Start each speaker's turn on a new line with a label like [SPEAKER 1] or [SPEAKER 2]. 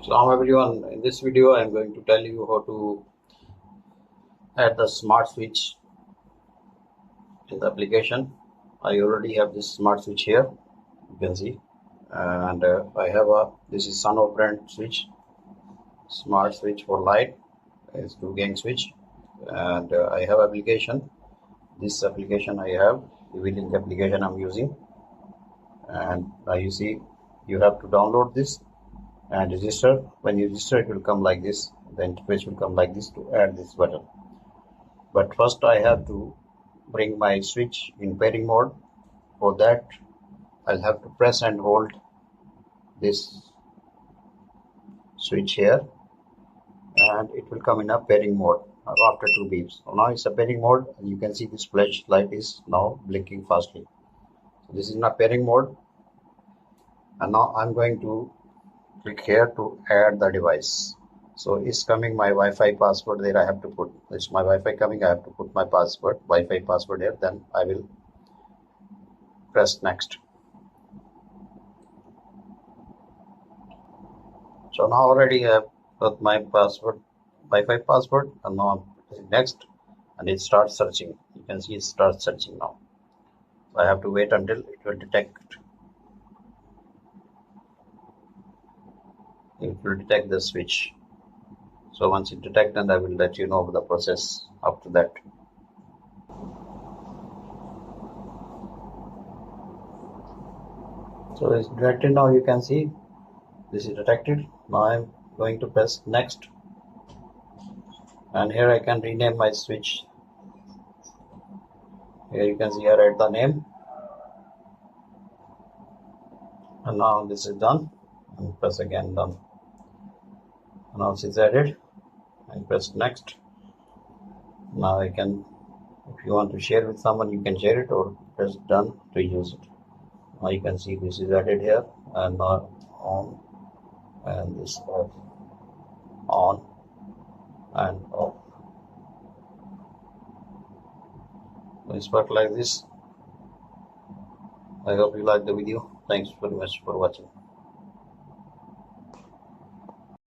[SPEAKER 1] Hello everyone, in this video I am going to tell you how to add the smart switch in the application. I already have this smart switch here, you can see, and I have this is Sunov brand switch, smart switch for light, is 2-gang switch, and I have application. This application I have, ewelink application I'm using, and now you see you have to download this and register. When you register, it will come like this. The interface will come like this to add this button. But first I have to bring my switch in pairing mode. For that I'll have to press and hold this switch here, and it will come in a pairing mode after 2 beeps. So now it's a pairing mode, and you can see this flash light is now blinking fastly. So this is in a pairing mode, and now I'm going to click here to add the device. So it's coming my Wi-Fi password there. I have to put, it's my Wi-Fi coming, I have to put my password, Wi-Fi password here, then I will press next. So now already I have got my password, Wi-Fi password, and now I'm pressing next, and it starts searching. You can see it starts searching now. So I have to wait until it will detect. It will detect the switch. So once it detects, then I will let you know the process after that. So it's detected now, you can see this is detected. Now I'm going to press next, and here I can rename my switch. Here you can see I write the name, and now this is done, and press again done. And now it's added, and press next. Now I can, if you want to share with someone, you can share it, or press done to use it. Now you can see this is added here, and now on, and this off, on and off. It's work like this. I hope you like the video. Thanks very much for watching.